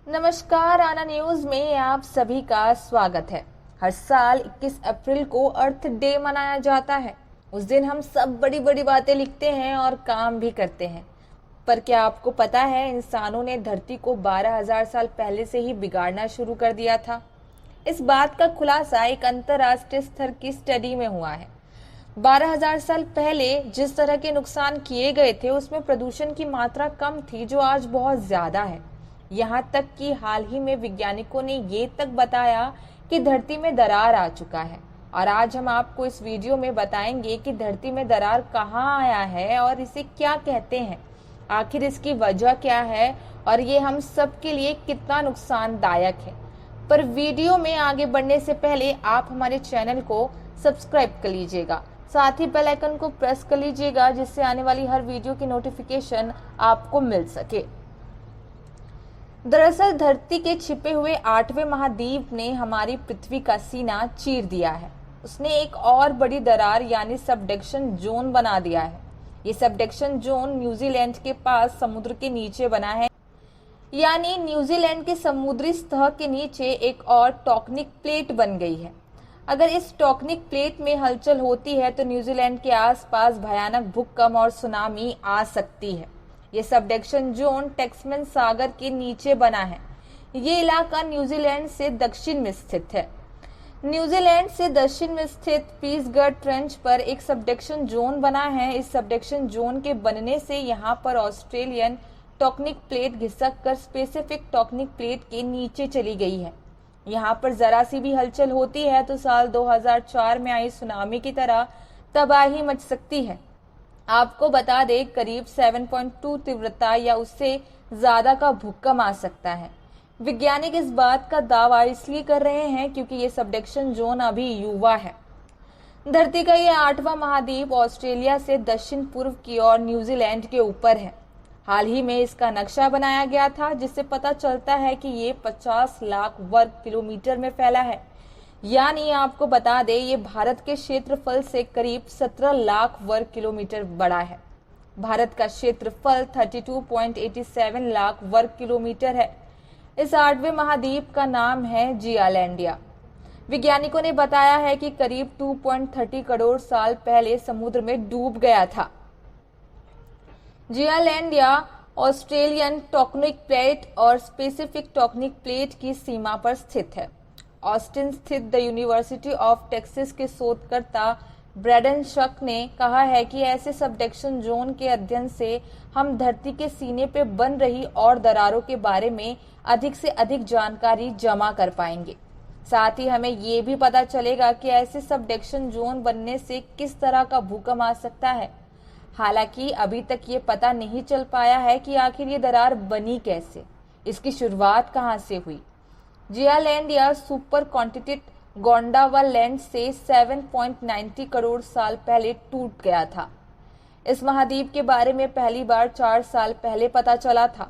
नमस्कार, आना न्यूज में आप सभी का स्वागत है। हर साल 21 अप्रैल को अर्थ डे मनाया जाता है। उस दिन हम सब बड़ी बड़ी बातें लिखते हैं और काम भी करते हैं। पर क्या आपको पता है, इंसानों ने धरती को 12,000 साल पहले से ही बिगाड़ना शुरू कर दिया था। इस बात का खुलासा एक अंतर्राष्ट्रीय स्तर की स्टडी में हुआ है। 12,000 साल पहले जिस तरह के नुकसान किए गए थे, उसमें प्रदूषण की मात्रा कम थी, जो आज बहुत ज्यादा है। यहाँ तक कि हाल ही में वैज्ञानिकों ने ये तक बताया कि धरती में दरार आ चुका है। और आज हम आपको इस वीडियो में बताएंगे कि धरती में दरार कहाँ आया है और इसे क्या कहते हैं, आखिर इसकी वजह क्या है और ये हम सब के लिए कितना नुकसानदायक है। पर वीडियो में आगे बढ़ने से पहले आप हमारे चैनल को सब्सक्राइब कर लीजिएगा, साथ ही बेल आइकन को प्रेस कर लीजिएगा, जिससे आने वाली हर वीडियो की नोटिफिकेशन आपको मिल सके। दरअसल धरती के छिपे हुए 8वें महाद्वीप ने हमारी पृथ्वी का सीना चीर दिया है। उसने एक और बड़ी दरार यानी सबडक्शन जोन बना दिया है। ये सबडक्शन जोन न्यूजीलैंड के पास समुद्र के नीचे बना है, यानी न्यूजीलैंड के समुद्री सतह के नीचे एक और टेक्टोनिक प्लेट बन गई है। अगर इस टेक्टोनिक प्लेट में हलचल होती है तो न्यूजीलैंड के आसपास भयानक भूकंप और सुनामी आ सकती है। ये सबडक्शन जोन टैस्मैन सागर के नीचे बना है। ये इलाका न्यूजीलैंड से दक्षिण में स्थित है। न्यूजीलैंड से दक्षिण में स्थित पीसगढ़ ट्रेंच पर एक सबडक्शन जोन बना है। इस सबडक्शन जोन के बनने से यहाँ पर ऑस्ट्रेलियन टेक्टोनिक प्लेट घिसक कर पैसिफिक टेक्टोनिक प्लेट के नीचे चली गई है। यहाँ पर जरा सी भी हलचल होती है तो साल 2004 में आई सुनामी की तरह तबाही मच सकती है। आपको बता दें, करीब 7.2 तीव्रता या उससे ज्यादा का भूकंप आ सकता है। वैज्ञानिक इस बात का दावा इसलिए कर रहे हैं क्योंकि ये सबडक्शन जोन अभी युवा है। धरती का ये 8वां महाद्वीप ऑस्ट्रेलिया से दक्षिण पूर्व की ओर न्यूजीलैंड के ऊपर है। हाल ही में इसका नक्शा बनाया गया था, जिससे पता चलता है कि ये 50 लाख वर्ग किलोमीटर में फैला है। यानी आपको बता दें, ये भारत के क्षेत्रफल से करीब 17 लाख वर्ग किलोमीटर बड़ा है। भारत का क्षेत्रफल 32.87 लाख वर्ग किलोमीटर है। इस 8वें महाद्वीप का नाम है जियालैंडिया। वैज्ञानिकों ने बताया है कि करीब 2.30 करोड़ साल पहले समुद्र में डूब गया था। जियालैंडिया ऑस्ट्रेलियन टेक्टोनिक प्लेट और पैसिफिक टेक्टोनिक प्लेट की सीमा पर स्थित है। ऑस्टिन स्थित द यूनिवर्सिटी ऑफ टेक्सास के शोधकर्ता ब्रैडन शक ने कहा है कि ऐसे सबडक्शन जोन के अध्ययन से हम धरती के सीने पे बन रही और दरारों के बारे में अधिक से अधिक जानकारी जमा कर पाएंगे। साथ ही हमें ये भी पता चलेगा कि ऐसे सबडक्शन जोन बनने से किस तरह का भूकंप आ सकता है। हालांकि अभी तक ये पता नहीं चल पाया है कि आखिर ये दरार बनी कैसे, इसकी शुरुआत कहाँ से हुई। जियालैंडिया सुपर कॉन्टिनेंट गोंडावालैंड से 7.90 करोड़ साल पहले टूट गया था। इस महाद्वीप के बारे में पहली बार 4 साल पहले पता चला था।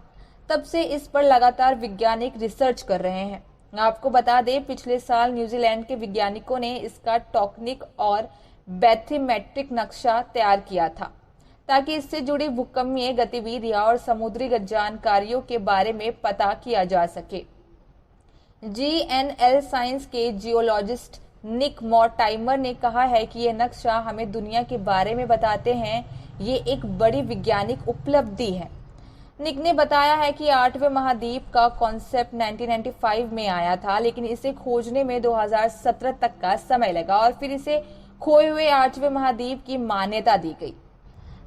तब से इस पर लगातार वैज्ञानिक रिसर्च कर रहे हैं। आपको बता दें, पिछले साल न्यूजीलैंड के वैज्ञानिकों ने इसका टेक्टोनिक और बैथीमेट्रिक नक्शा तैयार किया था, ताकि इससे जुड़ी भूकंपीय गतिविधियां और समुद्री जानकारियों के बारे में पता किया जा सके। GNL साइंस के जियोलॉजिस्ट निक मॉर्टाइमर ने कहा है कि यह नक्शा हमें दुनिया के बारे में बताते हैं। ये एक बड़ी वैज्ञानिक उपलब्धि है। निक ने बताया है कि 8वें महाद्वीप का कॉन्सेप्ट 1995 में आया था, लेकिन इसे खोजने में 2017 तक का समय लगा और फिर इसे खोए हुए 8वें महाद्वीप की मान्यता दी गई।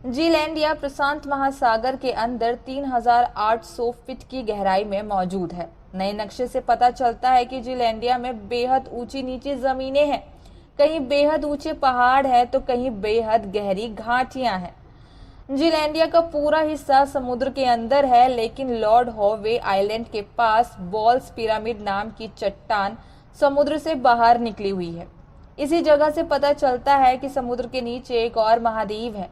जियालैंडिया प्रशांत महासागर के अंदर 3,800 फीट की गहराई में मौजूद है। नए नक्शे से पता चलता है कि जियालैंडिया में बेहद ऊंची नीची जमीनें हैं, कहीं बेहद ऊंचे पहाड़ है तो कहीं बेहद गहरी घाटियां हैं। जियालैंडिया का पूरा हिस्सा समुद्र के अंदर है, लेकिन लॉर्ड होवे आइलैंड के पास बॉल्स पिरामिड नाम की चट्टान समुद्र से बाहर निकली हुई है। इसी जगह से पता चलता है कि समुद्र के नीचे एक और महाद्वीप है।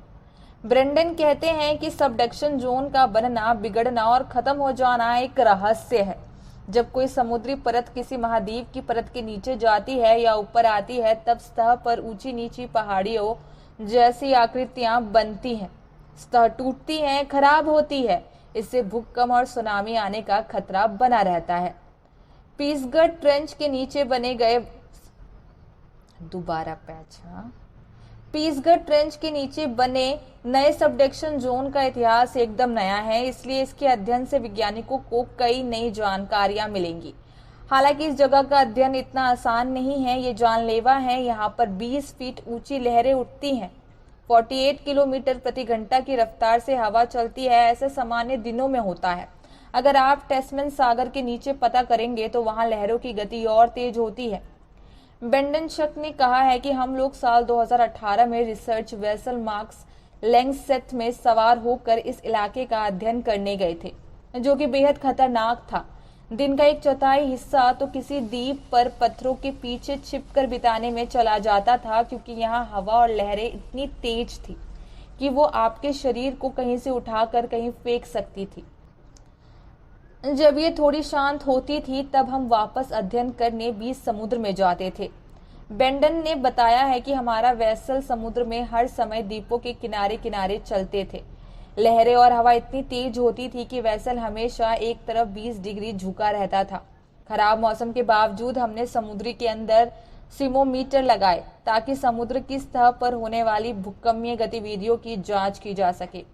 ब्रेंडन कहते हैं कि सबडक्शन जोन का बनना, बिगड़ना और खत्म हो जाना एक रहस्य है। जब कोई समुद्री परत किसी महाद्वीप की परत के नीचे जाती है या ऊपर आती है, तब सतह पर ऊंची नीची पहाड़ियों जैसी आकृतियां बनती हैं। सतह टूटती है, खराब होती है। इससे भूकंप और सुनामी आने का खतरा बना रहता है। पीसगढ़ ट्रेंच के नीचे बने गए पीसगढ़ ट्रेंच के नीचे बने नए सबडक्शन जोन का इतिहास एकदम नया है, इसलिए इसके अध्ययन से वैज्ञानिकों को कई नई जानकारियां मिलेंगी। हालांकि इस जगह का अध्ययन इतना आसान नहीं है, ये जानलेवा है। यहाँ पर 20 फीट ऊंची लहरें उठती हैं, 48 किलोमीटर प्रति घंटा की रफ्तार से हवा चलती है। ऐसे सामान्य दिनों में होता है। अगर आप टेस्मन सागर के नीचे पता करेंगे तो वहां लहरों की गति और तेज होती है। बेंडनशक ने कहा है कि हम लोग साल 2018 में रिसर्च वेसल मार्क्स लैंगसेट में सवार होकर इस इलाके का अध्ययन करने गए थे, जो कि बेहद खतरनाक था। दिन का 1/4 हिस्सा तो किसी द्वीप पर पत्थरों के पीछे छिपकर बिताने में चला जाता था, क्योंकि यहाँ हवा और लहरें इतनी तेज थी कि वो आपके शरीर को कहीं से उठाकर कहीं फेंक सकती थी। जब ये थोड़ी शांत होती थी तब हम वापस अध्ययन करने बीच समुद्र में जाते थे। बेंडन ने बताया है कि हमारा वेसल समुद्र में हर समय द्वीपों के किनारे किनारे चलते थे। लहरें और हवा इतनी तेज होती थी कि वेसल हमेशा एक तरफ 20 डिग्री झुका रहता था। खराब मौसम के बावजूद हमने समुद्र के अंदर सीमोमीटर लगाए ताकि समुद्र की सतह पर होने वाली भूकंपीय गतिविधियों की जांच की जा सके।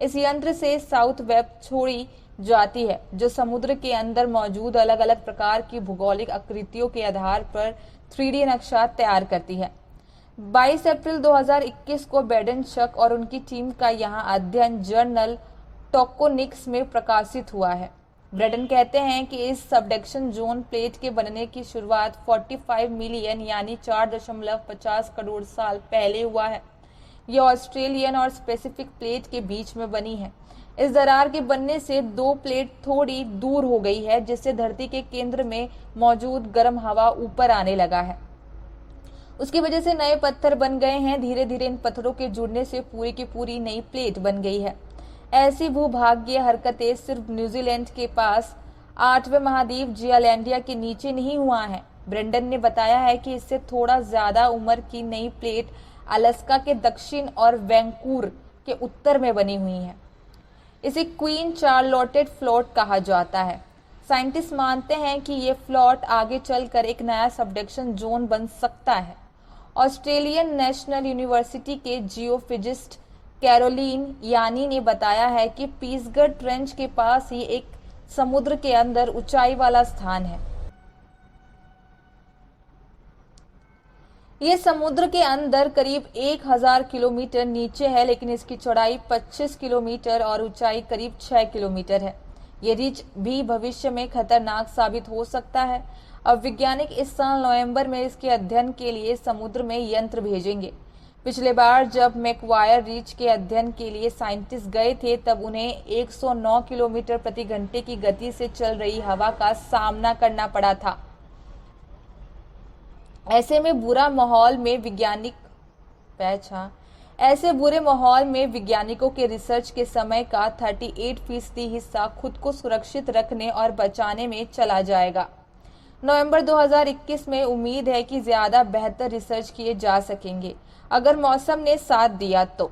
इस यंत्र से साउथ वेब छोड़ी जाती है, जो समुद्र के अंदर मौजूद अलग अलग प्रकार की भूगोलिक आकृतियों के आधार पर 3D नक्शा तैयार करती है। 22 अप्रैल 2021 को बेंडनशक और उनकी टीम का यहाँ अध्ययन जर्नल टोकोनिक्स में प्रकाशित हुआ है। ब्रेडन कहते हैं कि इस सबडक्शन जोन प्लेट के बनने की शुरुआत 45 मिलियन यानी 4.50 करोड़ साल पहले हुआ है। यह ऑस्ट्रेलियन और पैसिफिक प्लेट के बीच में बनी है। इस दरार के बनने से दो प्लेट थोड़ी दूर हो गई है, जिससे धरती के केंद्र में मौजूद गर्म हवा ऊपर आने लगा है। उसकी वजह से नए पत्थर बन गए हैं। धीरे धीरे इन पत्थरों के जुड़ने से पूरी की पूरी नई प्लेट बन गई है। ऐसी भूभागीय हरकतें सिर्फ न्यूजीलैंड के पास 8वें महाद्वीप जियालैंडिया के नीचे नहीं हुआ है। ब्रेंडन ने बताया है कि इससे थोड़ा ज्यादा उम्र की नई प्लेट अलास्का के दक्षिण और वैंकूवर के उत्तर में बनी हुई है। इसे क्वीन चार्लोटेड फ्लोट कहा जाता है। साइंटिस्ट मानते हैं कि ये फ्लोट आगे चलकर एक नया सबडक्शन जोन बन सकता है। ऑस्ट्रेलियन नेशनल यूनिवर्सिटी के जियोफिजिस्ट कैरोलीन यानी ने बताया है कि पीसगढ़ ट्रेंच के पास ही एक समुद्र के अंदर ऊंचाई वाला स्थान है। ये समुद्र के अंदर करीब 1000 किलोमीटर नीचे है, लेकिन इसकी चौड़ाई 25 किलोमीटर और ऊंचाई करीब 6 किलोमीटर है। ये रिच भी भविष्य में खतरनाक साबित हो सकता है। अब वैज्ञानिक इस साल नवंबर में इसके अध्ययन के लिए समुद्र में यंत्र भेजेंगे। पिछले बार जब मैकवायर रिच के अध्ययन के लिए साइंटिस्ट गए थे, तब उन्हें 109 किलोमीटर प्रति घंटे की गति से चल रही हवा का सामना करना पड़ा था। ऐसे बुरे माहौल में वैज्ञानिकों के रिसर्च के समय का 38% हिस्सा खुद को सुरक्षित रखने और बचाने में चला जाएगा। नवंबर 2021 में उम्मीद है कि ज्यादा बेहतर रिसर्च किए जा सकेंगे अगर मौसम ने साथ दिया तो।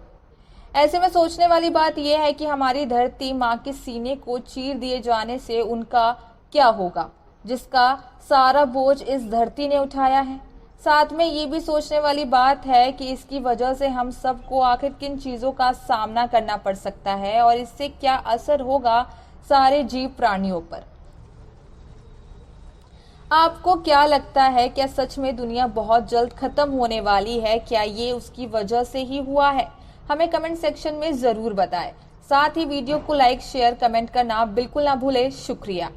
ऐसे में सोचने वाली बात यह है कि हमारी धरती माँ के सीने को चीर दिए जाने से उनका क्या होगा, जिसका सारा बोझ इस धरती ने उठाया है। साथ में ये भी सोचने वाली बात है कि इसकी वजह से हम सबको आखिर किन चीजों का सामना करना पड़ सकता है और इससे क्या असर होगा सारे जीव प्राणियों पर। आपको क्या लगता है, क्या सच में दुनिया बहुत जल्द खत्म होने वाली है? क्या ये उसकी वजह से ही हुआ है? हमें कमेंट सेक्शन में जरूर बताएं। साथ ही वीडियो को लाइक, शेयर, कमेंट करना बिल्कुल ना भूलें। शुक्रिया।